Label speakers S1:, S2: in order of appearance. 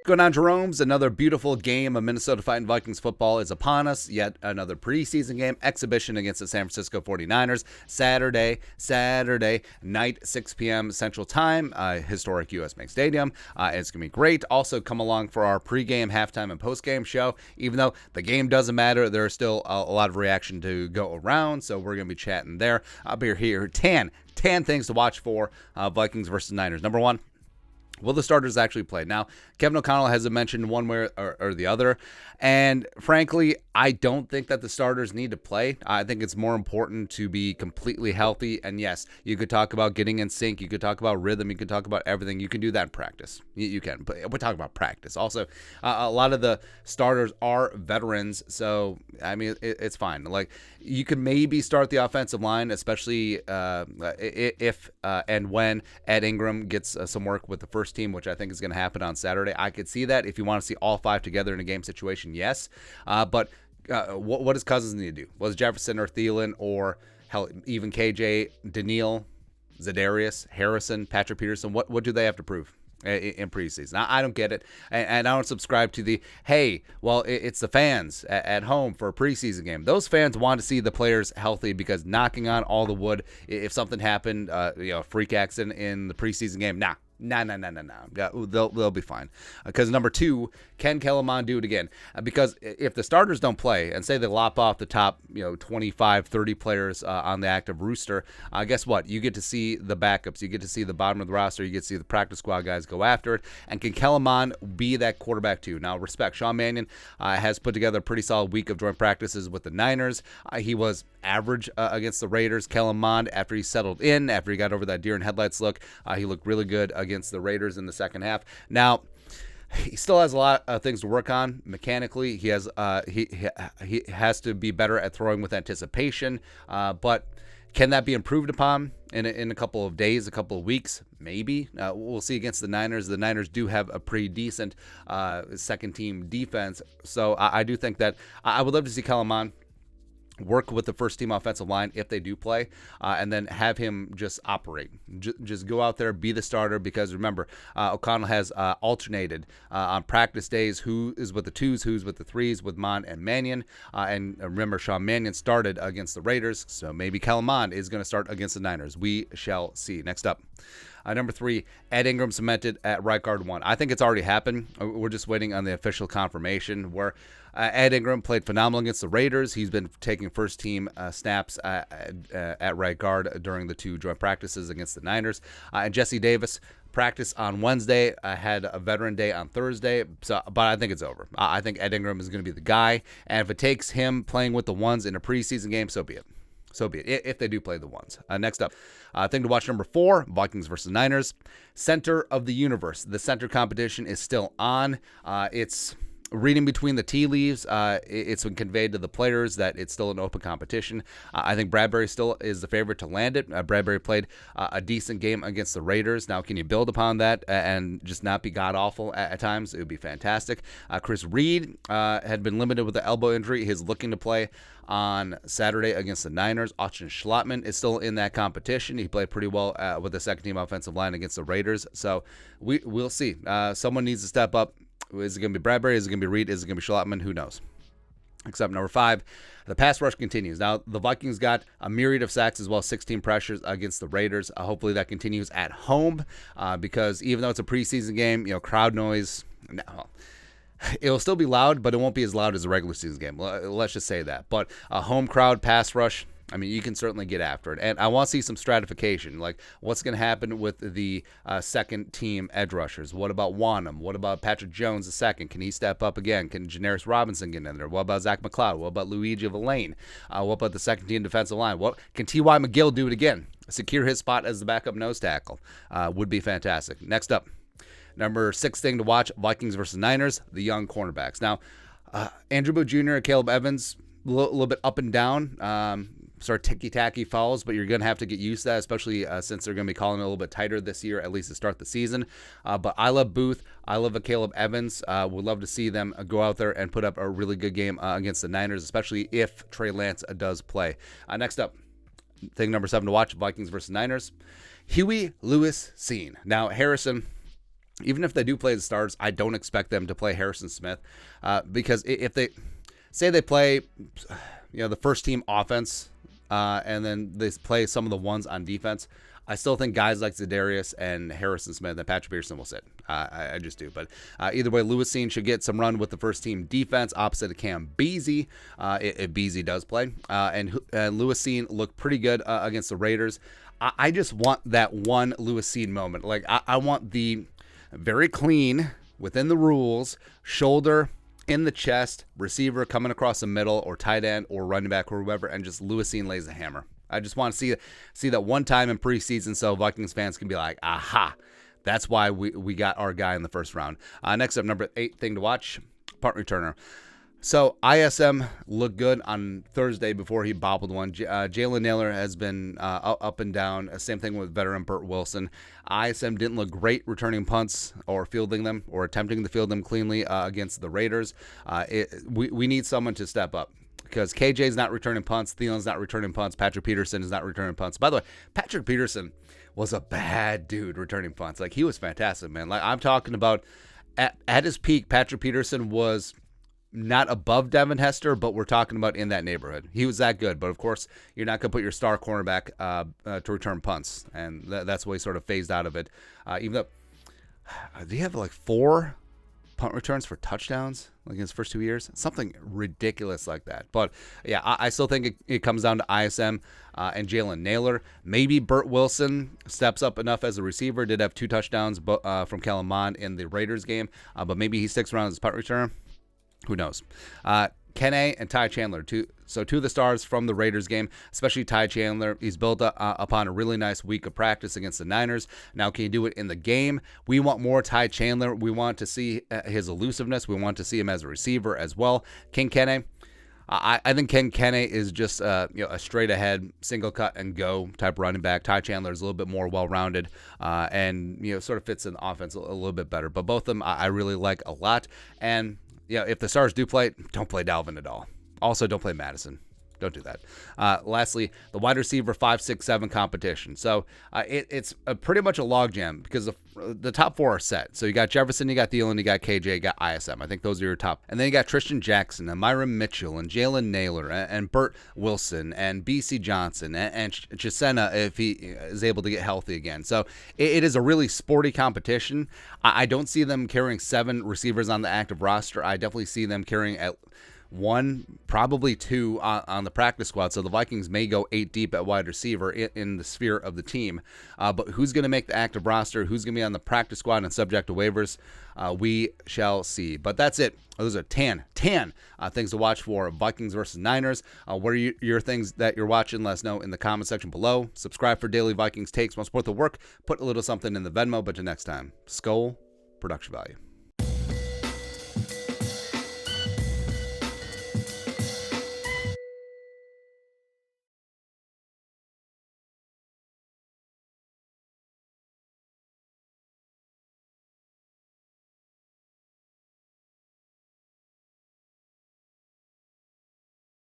S1: Going on, Jerome's, another beautiful game of Minnesota Fighting Vikings football is upon us. Yet another preseason game exhibition against the San Francisco 49ers. Saturday night, 6 p.m. Central Time, historic US Bank Stadium. It's going to be great. Also, come along for our pregame, halftime, and postgame show. Even though the game doesn't matter, there's still a lot of reaction to go around, so we're going to be chatting there. I'll be here. 10 things to watch for Vikings versus Niners. Number one, will the starters actually play? Now, Kevin O'Connell hasn't mentioned one way or the other, and frankly, I don't think that the starters need to play. I think it's more important to be completely healthy, and yes, you could talk about getting in sync, you could talk about rhythm, you could talk about everything. You can do that in practice. You can, but we're talking about practice. Also, a lot of the starters are veterans, so, I mean, it's fine. Like, you could maybe start the offensive line, especially if and when Ed Ingram gets some work with the first team, which I think is going to happen on Saturday. I could see that. If you want to see all five together in a game situation, yes. But what does Cousins need to do? Was Jefferson or Thielen or hell, even KJ, Daniil, Za'Darius, Harrison, Patrick Peterson, what do they have to prove in preseason? I don't get it, and I don't subscribe to the, hey, well, it's the fans at home for a preseason game. Those fans want to see the players healthy, because knocking on all the wood, if something happened, freak accident in the preseason game, No. They'll be fine. Because number two, can Kelam do it again? Because if the starters don't play, and say they lop off the top 25, 30 players on the active roster, guess what? You get to see the backups. You get to see the bottom of the roster. You get to see the practice squad guys go after it. And can Kelam be that quarterback too? Now, respect, Sean Mannion has put together a pretty solid week of joint practices with the Niners. He was average against the Raiders. Kelam, after he settled in, after he got over that deer in headlights look, he looked really good against the Raiders in the second half. Now, he still has a lot of things to work on mechanically. He has he has to be better at throwing with anticipation. But can that be improved upon in a couple of days, a couple of weeks? Maybe. We'll see against the Niners. The Niners do have a pretty decent second-team defense. So I do think that I would love to see Kelam work with the first team offensive line if they do play, and then have him just operate. Just go out there, be the starter, because remember, O'Connell has alternated on practice days who is with the twos, who's with the threes, with Mon and Mannion. And remember, Sean Mannion started against the Raiders, so maybe Kelam is going to start against the Niners. We shall see. Next up. Number three, Ed Ingram cemented at right guard 1. I think it's already happened. We're just waiting on the official confirmation, where Ed Ingram played phenomenal against the Raiders. He's been taking first-team snaps at right guard during the two joint practices against the Niners. And Jesse Davis practiced on Wednesday, had a veteran day on Thursday, but I think it's over. I think Ed Ingram is going to be the guy, and if it takes him playing with the ones in a preseason game, so be it. So be it, if they do play the ones. Next up, thing to watch, number 4, Vikings versus Niners. Center of the universe. The center competition is still on. It's reading between the tea leaves. It's been conveyed to the players that it's still an open competition. I think Bradbury still is the favorite to land it. Bradbury played a decent game against the Raiders. Now, can you build upon that and just not be god-awful at times? It would be fantastic. Chris Reed had been limited with the elbow injury. He's looking to play on Saturday against the Niners. Austin Schlottman is still in that competition. He played pretty well with the second-team offensive line against the Raiders. So we'll see. Someone needs to step up. Is it going to be Bradbury? Is it going to be Reed? Is it going to be Schlottman? Who knows? Except number 5, the pass rush continues. Now, the Vikings got a myriad of sacks as well as 16 pressures against the Raiders. Hopefully that continues at home, because even though it's a preseason game, crowd noise, it'll still be loud, but it won't be as loud as a regular season game. Let's just say that. But a home crowd pass rush, I mean, you can certainly get after it. And I want to see some stratification. Like, what's going to happen with the second-team edge rushers? What about Wanham? What about Patrick Jones II? Can he step up again? Can Janaris Robinson get in there? What about Zach McLeod? What about Luigi Villain? What about the second-team defensive line? What can T.Y. McGill do it again? Secure his spot as the backup nose tackle. Would be fantastic. Next up, number 6 thing to watch, Vikings versus Niners, the young cornerbacks. Now, Andrew Booth Jr. and Caleb Evans, a little bit up and down. Sort of ticky-tacky fouls, but you're going to have to get used to that, especially since they're going to be calling it a little bit tighter this year, at least to start the season. But I love Booth. I love Caleb Evans. Would love to see them go out there and put up a really good game against the Niners, especially if Trey Lance does play. Next up, thing number 7 to watch, Vikings versus Niners. Huey Lewis scene. Now, Harrison even if they do play the stars, I don't expect them to play Harrison Smith because if they say they play, the first team offense and then they play some of the ones on defense, I still think guys like Za'Darius and Harrison Smith and Patrick Peterson will sit. I just do. But either way, Lewisine should get some run with the first team defense opposite of Cam Beasley if Beasley does play. And Lewisine looked pretty good against the Raiders. I just want that one Lewisine moment. Like I want the very clean, within the rules, shoulder in the chest, receiver coming across the middle or tight end or running back or whoever, and just Lewisine lays the hammer. I just want to see that one time in preseason so Vikings fans can be like, aha, that's why we got our guy in the first round. Next up, number 8 thing to watch, punt returner. So ISM looked good on Thursday before he bobbled one. Jalen Nailor has been up and down. Same thing with veteran Burt Wilson. ISM didn't look great returning punts or fielding them or attempting to field them cleanly against the Raiders. We need someone to step up, because KJ's not returning punts, Thielen's not returning punts, Patrick Peterson is not returning punts. By the way, Patrick Peterson was a bad dude returning punts. Like, he was fantastic, man. Like, I'm talking about at his peak, Patrick Peterson was not above Devin Hester, but we're talking about in that neighborhood. He was that good, but of course, you're not going to put your star cornerback to return punts, and that's why he sort of phased out of it. Even though, did he have like 4 punt returns for touchdowns like in his first 2 years? Something ridiculous like that. But yeah, I still think it comes down to ISM and Jalen Nailor. Maybe Burt Wilson steps up enough as a receiver. Did have 2 touchdowns from Kelam in the Raiders game, but maybe he sticks around as a punt returner. Who knows? Kene and Ty Chandler, two of the stars from the Raiders game, especially Ty Chandler. He's built upon a really nice week of practice against the Niners. Now, can he do it in the game? We want more Ty Chandler. We want to see his elusiveness. We want to see him as a receiver as well. King Kene, I think Ken Kene is just a straight ahead, single cut and go type running back. Ty Chandler is a little bit more well-rounded and sort of fits in the offense a little bit better. But both of them I really like a lot. And if the stars do play, don't play Dalvin at all. Also, don't play Madison. Don't do that. Lastly, the wide receiver 5, 6, 7 competition. So it's pretty much a logjam because the top 4 are set. So you got Jefferson, you got Thielen, you got KJ, you got ISM. I think those are your top. And then you got Tristan Jackson and Myron Mitchell and Jalen Nailor and Burt Wilson and BC Johnson and Chisena if he is able to get healthy again. So it is a really sporty competition. I don't see them carrying 7 receivers on the active roster. I definitely see them carrying at 1, probably 2 on the practice squad. So the Vikings may go 8 deep at wide receiver in the sphere of the team. But who's going to make the active roster? Who's going to be on the practice squad and subject to waivers? We shall see. But that's it. Those are 10 things to watch for Vikings versus Niners. What are your things that you're watching? Let us know in the comment section below. Subscribe for daily Vikings takes. Want to support the work? Put a little something in the Venmo. But till next time, Skol, production value.